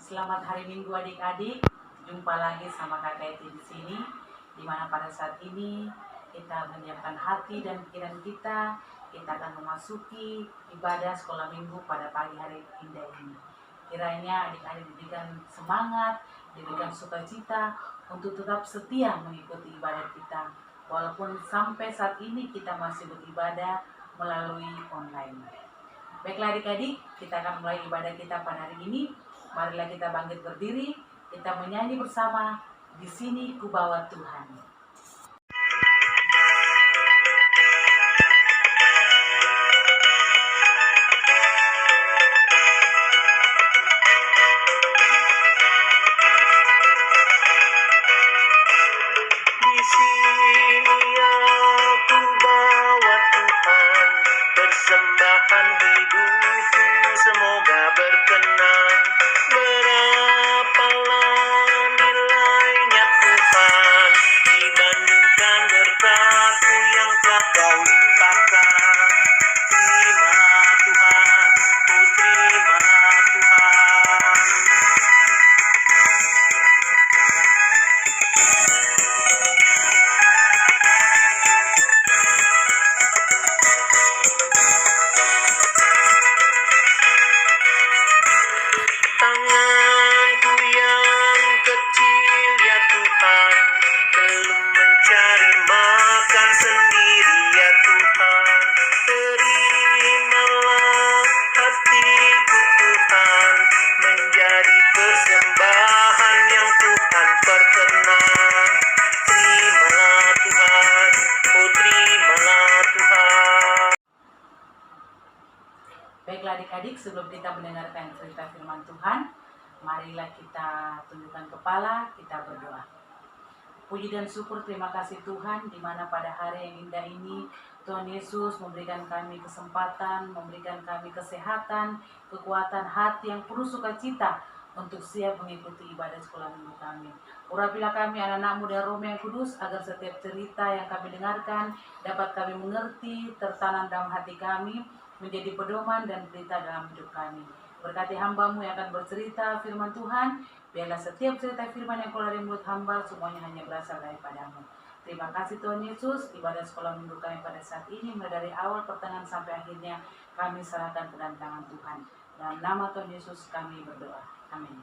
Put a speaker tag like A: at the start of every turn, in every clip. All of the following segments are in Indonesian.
A: Selamat hari Minggu adik-adik. Jumpa lagi sama Kakak Eti di sini, di mana pada saat ini kita menyiapkan hati dan pikiran kita. Kita akan memasuki ibadah sekolah minggu pada pagi hari indah ini. Kiranya adik-adik diberikan semangat, diberikan sukacita untuk tetap setia mengikuti ibadah kita. Walaupun sampai saat ini kita masih beribadah melalui online. Baiklah adik-adik, kita akan mulai ibadah kita pada hari ini. Marilah kita bangkit berdiri, kita menyanyi bersama, "Di sini kubawa Tuhan."
B: Di sini aku bawa Tuhan, persembahan hidupku semoga berkenan. Berapalah nilainya Tuhan dibandingkan berkat-Mu yang telah Kau limpahkan. Terimalah Tuhan, oh terimalah Tuhan. Tanganku yang kecil ya Tuhan, belum mencari makan sendiri ya Tuhan. Terimalah hatiku Tuhan, menjadi persembahan yang Tuhan perkenan. Terimalah Tuhan, oh terimalah Tuhan.
A: Baiklah adik-adik, sebelum kita mendengarkan cerita firman Tuhan, marilah kita tundukkan kepala, kita berdoa. Puji dan syukur, terima kasih Tuhan, di mana pada hari yang indah ini Tuhan Yesus memberikan kami kesempatan, memberikan kami kesehatan, kekuatan hati yang penuh sukacita untuk siap mengikuti ibadah sekolah minggu kami. Urapilah kami anak-anak-Mu dan Roh yang Kudus, agar setiap cerita yang kami dengarkan dapat kami mengerti, tertanam dalam hati kami, menjadi pedoman dan berita dalam hidup kami. Berkati hamba-Mu yang akan bercerita firman Tuhan, biarlah setiap cerita firman yang keluar dari mulut hamba semuanya hanya berasal daripada-Mu. Terima kasih Tuhan Yesus, ibadah sekolah minggu kami pada saat ini mulai dari awal pertengahan sampai akhirnya kami serahkan ke dalam tangan Tuhan. Dalam nama Tuhan Yesus kami berdoa. Amin.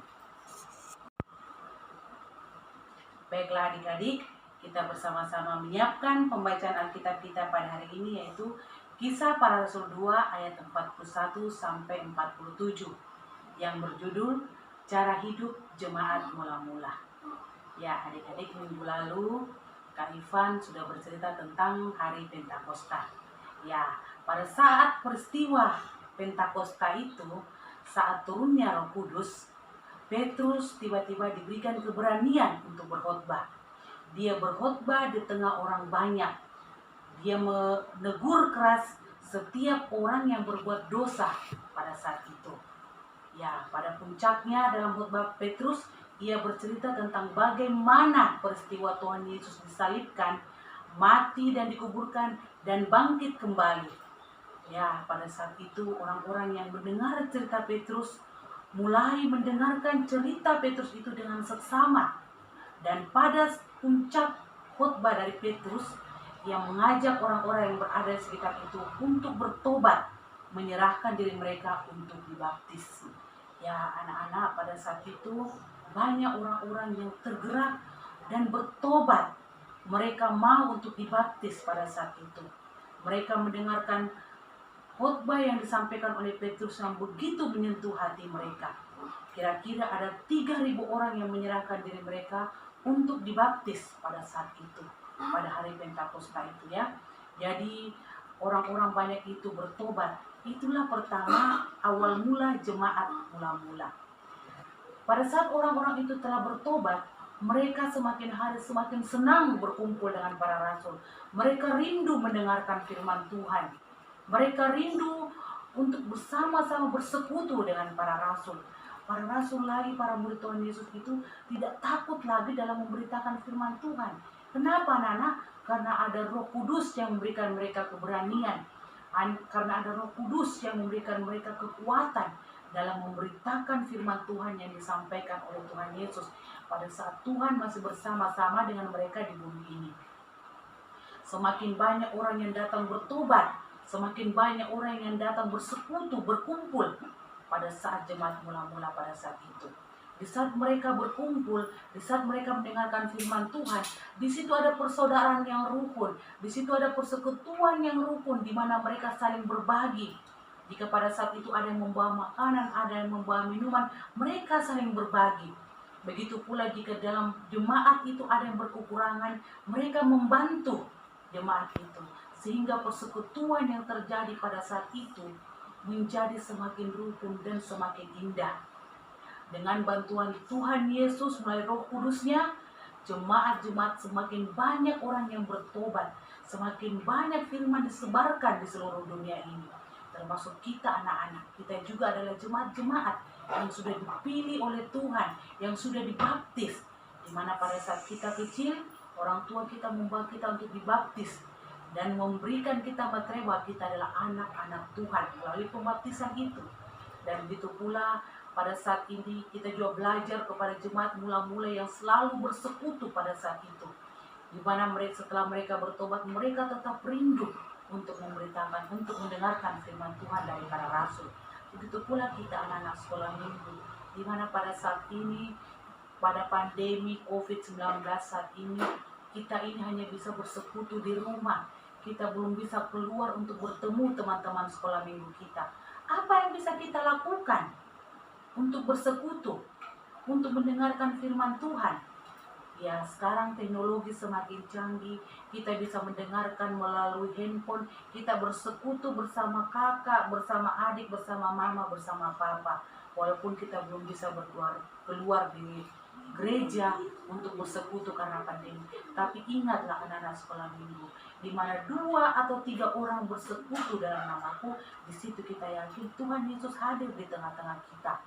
A: Baiklah adik-adik, kita bersama-sama menyiapkan pembacaan Alkitab kita pada hari ini, yaitu Kisah Para Rasul 2 ayat 41 sampai 47 yang berjudul Cara Hidup Jemaat Mula-Mula. Ya adik-adik, minggu lalu Kak Ivan sudah bercerita tentang hari Pentakosta. Ya, pada saat peristiwa Pentakosta itu, saat turunnya Roh Kudus, Petrus tiba-tiba diberikan keberanian untuk berkhotbah. Dia berkhotbah di tengah orang banyak. Dia menegur keras setiap orang yang berbuat dosa pada saat itu. Ya, pada puncaknya dalam khotbah Petrus, ia bercerita tentang bagaimana peristiwa Tuhan Yesus disalibkan, mati dan dikuburkan, dan bangkit kembali. Ya, pada saat itu orang-orang yang mendengar cerita Petrus mulai mendengarkan cerita Petrus itu dengan seksama. Dan pada puncak khotbah dari Petrus, yang mengajak orang-orang yang berada di sekitar itu untuk bertobat, menyerahkan diri mereka untuk dibaptis. Ya anak-anak, pada saat itu banyak orang-orang yang tergerak dan bertobat. Mereka mau untuk dibaptis pada saat itu. Mereka mendengarkan khotbah yang disampaikan oleh Petrus yang begitu menyentuh hati mereka. Kira-kira ada 3.000 orang yang menyerahkan diri mereka untuk dibaptis pada saat itu, pada hari Pentakosta itu ya. Jadi orang-orang banyak itu bertobat. Itulah pertama awal mula jemaat mula-mula. Pada saat orang-orang itu telah bertobat, mereka semakin hari semakin senang berkumpul dengan para rasul. Mereka rindu mendengarkan firman Tuhan. Mereka rindu untuk bersama-sama bersekutu dengan para rasul. Para rasul lagi, para murid Tuhan Yesus itu tidak takut lagi dalam memberitakan firman Tuhan. Kenapa anak-anak? Karena ada Roh Kudus yang memberikan mereka keberanian. Karena ada Roh Kudus yang memberikan mereka kekuatan. dalam memberitakan firman Tuhan yang disampaikan oleh Tuhan Yesus pada saat Tuhan masih bersama-sama dengan mereka di bumi ini. Semakin banyak orang yang datang bertobat, semakin banyak orang yang datang bersekutu, berkumpul pada saat jemaat mula-mula pada saat itu. Di saat mereka berkumpul, di saat mereka mendengarkan firman Tuhan, di situ ada persaudaraan yang rukun, di situ ada persekutuan yang rukun, di mana mereka saling berbagi. Jika pada saat itu ada yang membawa makanan, ada yang membawa minuman, mereka saling berbagi. Begitu pula jika dalam jemaat itu ada yang berkekurangan, mereka membantu jemaat itu. Sehingga persekutuan yang terjadi pada saat itu menjadi semakin rukun dan semakin indah. Dengan bantuan Tuhan Yesus melalui Roh Kudus-Nya, jemaat-jemaat semakin banyak orang yang bertobat, semakin banyak firman disebarkan di seluruh dunia ini. Termasuk kita anak-anak, kita juga adalah jemaat-jemaat yang sudah dipilih oleh Tuhan, yang sudah dibaptis. Di mana pada saat kita kecil, orang tua kita membawa kita untuk dibaptis dan memberikan kita materai bahwa kita adalah anak-anak Tuhan melalui pembaptisan itu. Dan begitu pula pada saat ini kita juga belajar kepada jemaat mula-mula yang selalu bersekutu pada saat itu. Di mana mereka setelah mereka bertobat, mereka tetap rindu untuk memberitakan, untuk mendengarkan firman Tuhan dari para rasul. Begitu pula kita anak-anak sekolah minggu, di mana pada saat ini, pada pandemi COVID-19 saat ini, kita ini hanya bisa bersekutu di rumah. Kita belum bisa keluar untuk bertemu teman-teman sekolah minggu kita. Apa yang bisa kita lakukan untuk bersekutu, untuk mendengarkan firman Tuhan? Ya, sekarang teknologi semakin canggih, kita bisa mendengarkan melalui handphone, kita bersekutu bersama kakak, bersama adik, bersama mama, bersama papa. Walaupun kita belum bisa keluar di gereja untuk bersekutu karena pandemi. Tapi ingatlah anak-anak sekolah minggu, di mana 2 atau 3 orang bersekutu dalam namaku, di situ kita yakin Tuhan Yesus hadir di tengah-tengah kita.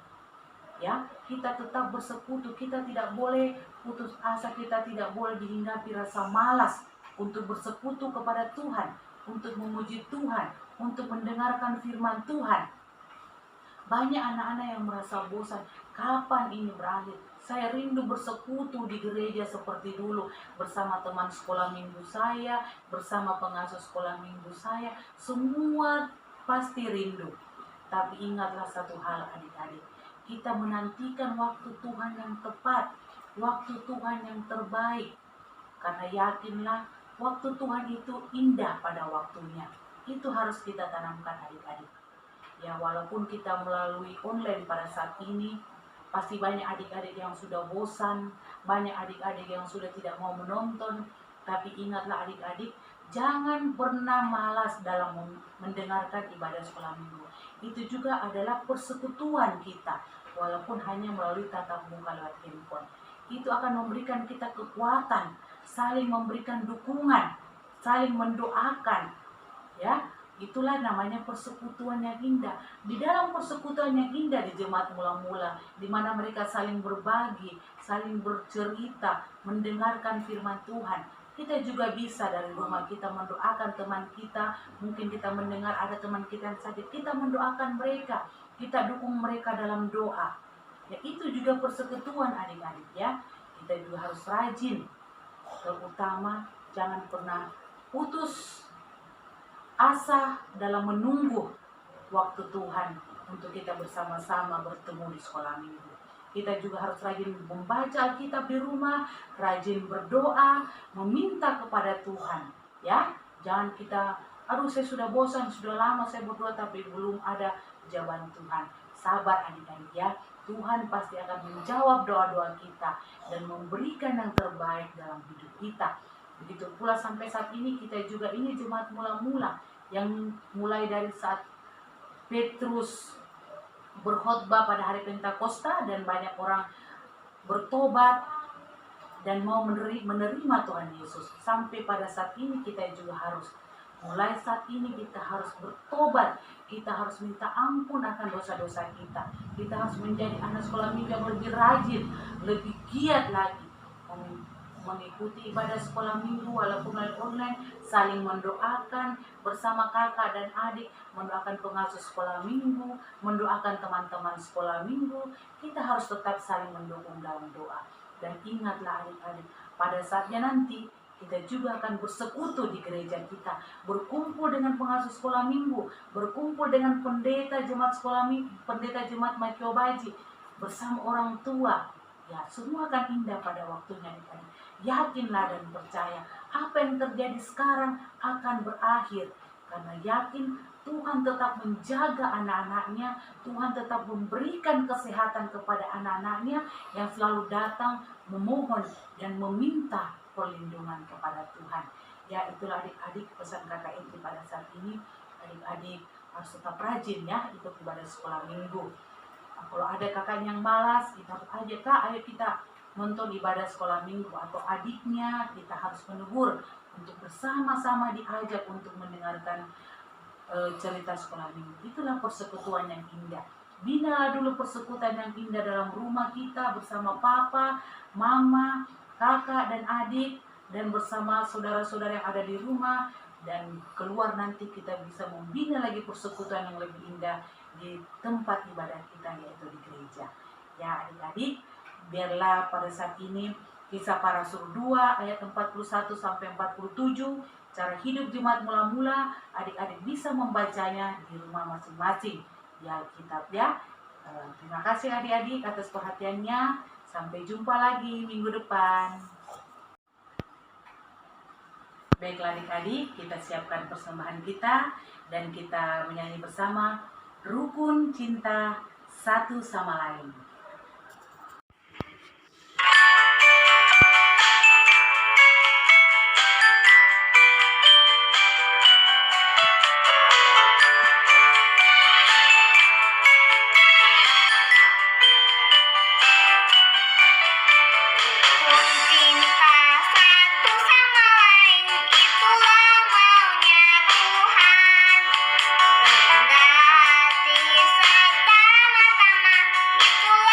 A: Ya, kita tetap bersekutu, kita tidak boleh putus asa, kita tidak boleh dihinggapi rasa malas untuk bersekutu kepada Tuhan, untuk memuji Tuhan, untuk mendengarkan firman Tuhan. Banyak anak-anak yang merasa bosan, kapan ini berakhir? Saya rindu bersekutu di gereja seperti dulu, bersama teman sekolah minggu saya, bersama pengasuh sekolah minggu saya, semua pasti rindu. Tapi ingatlah satu hal adik-adik, kita menantikan waktu Tuhan yang tepat, waktu Tuhan yang terbaik. Karena yakinlah, waktu Tuhan itu indah pada waktunya. Itu harus kita tanamkan adik-adik. Ya, walaupun kita melalui online pada saat ini, pasti banyak adik-adik yang sudah bosan, banyak adik-adik yang sudah tidak mau menonton. Tapi ingatlah adik-adik, jangan pernah malas dalam mendengarkan ibadah sekolah minggu. Itu juga adalah persekutuan kita, walaupun hanya melalui tatap muka lewat handphone. Itu akan memberikan kita kekuatan, saling memberikan dukungan, saling mendoakan. Ya, itulah namanya persekutuan yang indah. Di dalam persekutuan yang indah di jemaat mula-mula, di mana mereka saling berbagi, saling bercerita, mendengarkan firman Tuhan. Kita juga bisa dari rumah kita mendoakan teman kita. Mungkin kita mendengar ada teman kita yang sakit, kita mendoakan mereka, kita dukung mereka dalam doa. Ya, itu juga persekutuan adik-adik ya. Kita juga harus rajin. Terutama jangan pernah putus asa dalam menunggu waktu Tuhan untuk kita bersama-sama bertemu di sekolah minggu. Kita juga harus rajin membaca Alkitab di rumah, rajin berdoa, meminta kepada Tuhan. Ya, jangan kita, aduh saya sudah bosan, sudah lama saya berdoa tapi belum ada jawaban Tuhan. Sabar adik-adik ya, Tuhan pasti akan menjawab doa-doa kita dan memberikan yang terbaik dalam hidup kita. Begitu pula sampai saat ini kita juga ini jemaat mula-mula yang mulai dari saat Petrus berkhotbah pada hari Pentakosta dan banyak orang bertobat dan mau menerima Tuhan Yesus. Sampai pada saat ini kita juga harus, mulai saat ini kita harus bertobat, kita harus minta ampun akan dosa-dosa kita. Kita harus menjadi anak sekolah minggu yang lebih rajin, lebih giat lagi mengikuti ibadah sekolah minggu walaupun online, saling mendoakan bersama kakak dan adik, mendoakan pengasuh sekolah minggu, mendoakan teman-teman sekolah minggu. Kita harus tetap saling mendukung dalam doa. Dan ingatlah adik-adik, pada saatnya nanti kita juga akan bersekutu di gereja kita, berkumpul dengan pengasuh sekolah minggu, berkumpul dengan pendeta jemaat sekolah minggu, pendeta jemaat Matthew Baji, bersama orang tua. Ya, semua akan indah pada waktunya. Yakinlah dan percaya, apa yang terjadi sekarang akan berakhir. Karena yakin Tuhan tetap menjaga anak-anaknya, Tuhan tetap memberikan kesehatan kepada anak-anaknya yang selalu datang memohon dan meminta perlindungan kepada Tuhan. Ya, itulah adik-adik pesan kakak Indri pada saat ini. Adik-adik harus tetap rajin ya ikut ibadah sekolah minggu. Nah, kalau ada kakak yang malas, kita harus aja, kak ayo kita nonton ibadah sekolah minggu. Atau adiknya kita harus menegur untuk bersama-sama diajak untuk mendengarkan cerita sekolah minggu. Itulah persekutuan yang indah. Bina dulu persekutuan yang indah dalam rumah kita bersama papa, mama, kakak dan adik, dan bersama saudara-saudara yang ada di rumah. Dan keluar nanti kita bisa membina lagi persekutuan yang lebih indah di tempat ibadah kita, yaitu di gereja. Ya adik-adik, biarlah pada saat ini Kisah Para Rasul 2 ayat 41 sampai 47, cara hidup jemaat mula-mula, adik-adik bisa membacanya di rumah masing-masing di Alkitab ya. Terima kasih adik-adik atas perhatiannya. Sampai jumpa lagi minggu depan. Baiklah adik-adik, kita siapkan persembahan kita dan kita menyanyi bersama Rukun Cinta Satu Sama Lain.
C: Rendah hati serta mata-mata, itulah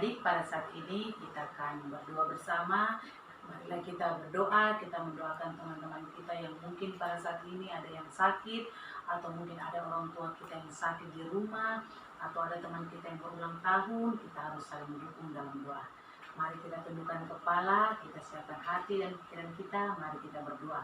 A: adik-adik, pada saat ini kita akan berdoa bersama. Marilah kita berdoa, kita mendoakan teman-teman kita yang mungkin pada saat ini ada yang sakit, atau mungkin ada orang tua kita yang sakit di rumah, atau ada teman kita yang berulang tahun. Kita harus saling mendukung dalam doa. Mari kita tundukkan kepala, kita siapkan hati dan pikiran kita, mari kita berdoa.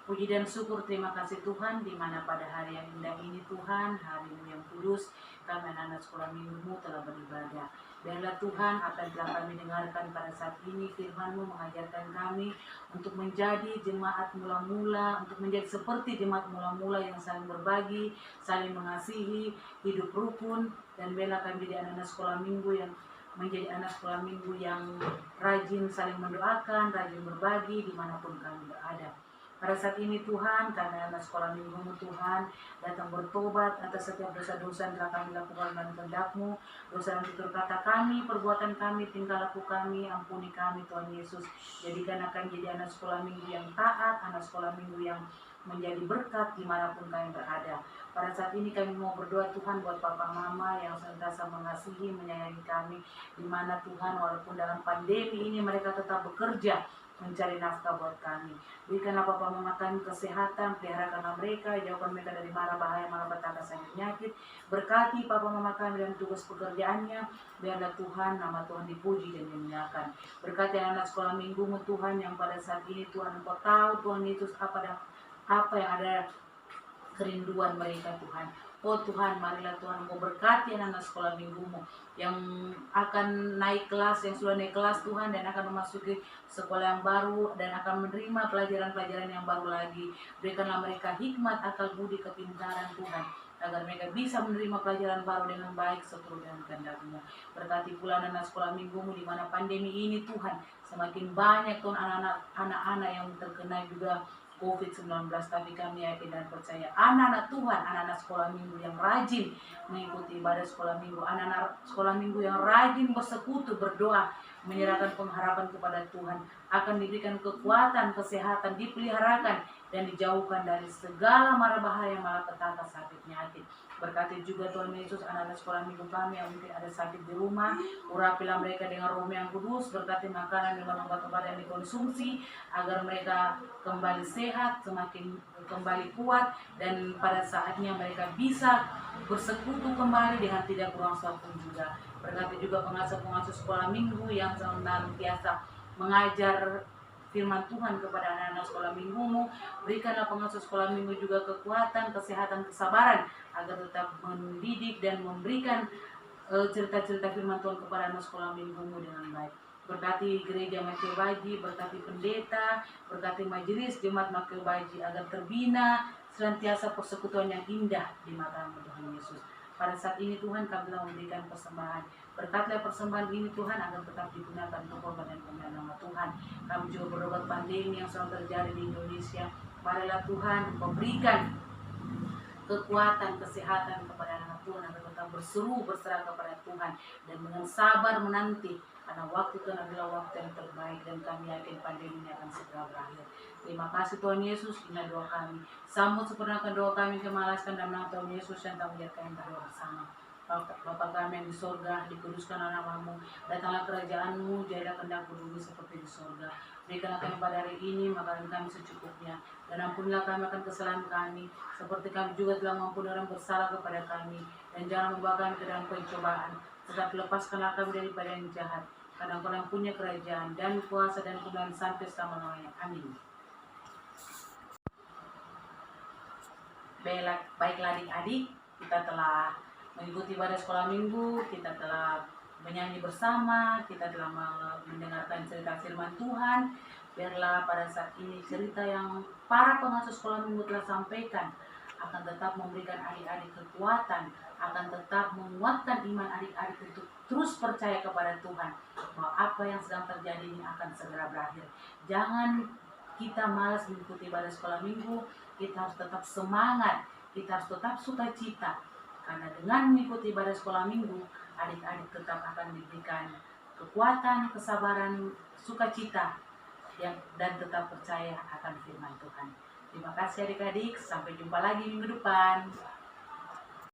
A: Puji dan syukur, terima kasih Tuhan, di mana pada hari yang indah ini Tuhan, hari-Mu yang kudus, kami anak-anak sekolah minggu-Mu telah beribadah. Biarlah Tuhan, apa yang telah kami dengarkan pada saat ini, firman-Mu mengajarkan kami untuk menjadi jemaat mula-mula, untuk menjadi seperti jemaat mula-mula yang saling berbagi, saling mengasihi, hidup rukun, dan biarlah kami jadi anak-anak sekolah minggu yang menjadi anak sekolah minggu yang rajin saling mendoakan, rajin berbagi dimanapun kami berada. Pada saat ini Tuhan, kami anak sekolah minggu-Mu Tuhan, datang bertobat atas setiap dosa-dosa yang telah kami lakukan dan kehendak-Mu, dosa yang tutur kata kami, perbuatan kami, tingkah laku kami, ampuni kami Tuhan Yesus. Jadikan akan jadi anak sekolah minggu yang taat, anak sekolah minggu yang menjadi berkat dimanapun kami berada. Pada saat ini kami mau berdoa Tuhan buat papa mama yang senantiasa mengasihi, menyayangi kami, di mana Tuhan walaupun dalam pandemi ini mereka tetap bekerja, mencari nafkah buat kami. Berikanlah papa mama kami kesehatan, peliharakanlah mereka, jauhkan mereka dari mara bahaya, malapetaka, sakit penyakit. Berkati papa mama kami dalam tugas pekerjaannya, biarlah Tuhan nama Tuhan dipuji dan dimuliakan. Berkati anak sekolah minggu-Mu Tuhan yang pada saat ini Tuhan Engkau tahu Tuhan Yesus apa yang ada kerinduan mereka Tuhan. Oh Tuhan, marilah Tuhan Engkau berkati anak-anak sekolah minggu-Mu yang akan naik kelas, yang sudah naik kelas Tuhan, dan akan memasuki sekolah yang baru, dan akan menerima pelajaran-pelajaran yang baru lagi. Berikanlah mereka hikmat, akal budi, kepintaran Tuhan, agar mereka bisa menerima pelajaran baru dengan baik seturut dengan kehendak-Mu. Berkati pula anak-anak sekolah minggu-Mu di mana pandemi ini Tuhan, semakin banyak Tuhan anak-anak yang terkena juga COVID-19, tapi kami yakin dan percaya anak-anak Tuhan, anak-anak sekolah minggu yang rajin mengikuti ibadah sekolah minggu, anak-anak sekolah minggu yang rajin bersekutu, berdoa, menyerahkan pengharapan kepada Tuhan, akan diberikan kekuatan, kesehatan, dipeliharakan, dan dijauhkan dari segala mara bahaya, malapetaka, sakit penyakit. Berkati juga Tuhan Yesus anak-anak sekolah minggu kami yang mungkin ada sakit di rumah, urapilah mereka dengan Roh yang kudus, berkati makanan dan obat-obat yang dikonsumsi, agar mereka kembali sehat, semakin kembali kuat, dan pada saatnya mereka bisa bersekutu kembali dengan tidak kurang suatu juga. Berkati juga pengasuh-pengasuh sekolah minggu yang senantiasa mengajar firman Tuhan kepada anak-anak sekolah minggu-Mu. Berikanlah pengasuh sekolah minggu juga kekuatan, kesehatan, kesabaran, agar tetap mendidik dan memberikan cerita-cerita firman Tuhan kepada anak sekolah minggu-Mu dengan baik. Berkati gereja Makeo Baji, berkati pendeta, berkati majelis jemaat Makeo Baji, agar terbina senantiasa persekutuan yang indah di mata-Mu Tuhan Yesus. Pada saat ini Tuhan, kami telah memberikan persembahan. Berkatlah persembahan ini Tuhan, agar tetap digunakan untuk korban dan kemuliaan nama Tuhan. Kami juga berdoa pandemi yang sedang terjadi di Indonesia. Marilah Tuhan memberikan kekuatan, kesehatan kepada anak Tuhan, agar tetap berseru, berserah kepada Tuhan, dan dengan sabar menanti, karena waktu Tuhan adalah waktu yang terbaik, dan kami yakin pandemi ini akan segera berakhir. Terima kasih Tuhan Yesus, inilah doa kami. Sambut sempurnakan doa kami, kemalaskan dan nama Tuhan Yesus yang tak menjadikan berdoa bersama. Bapa kami yang di sorga, dikuduskan nama-Mu, datanglah kerajaan-Mu, jadilah kehendak-Mu di bumi seperti di sorga. Berikanlah kami pada hari ini makanan kami secukupnya, dan ampunilah kami akan kesalahan kami, seperti kami juga telah mengampuni orang bersalah kepada kami, dan jangan membawa kami ke dalam pencobaan, tetapi lepaskanlah kami daripada yang jahat, karena Engkau yang punya kerajaan dan kuasa dan kemuliaan sampai selama-lamanya. Amin. Baiklah adik-adik, kita telah mengikuti ibadah sekolah minggu, kita telah menyanyi bersama, kita telah mendengarkan cerita firman Tuhan. Biarlah pada saat ini cerita yang para pengasuh sekolah minggu telah sampaikan akan tetap memberikan adik-adik kekuatan, akan tetap menguatkan iman adik-adik untuk terus percaya kepada Tuhan, bahwa apa yang sedang terjadi ini akan segera berakhir. Jangan kita malas mengikuti ibadah sekolah minggu, kita harus tetap semangat, kita harus tetap sukacita. Karena dengan mengikuti ibadah sekolah minggu, adik-adik tetap akan diberikan kekuatan, kesabaran, sukacita, dan tetap percaya akan firman Tuhan. Terima kasih adik-adik, sampai jumpa lagi minggu depan.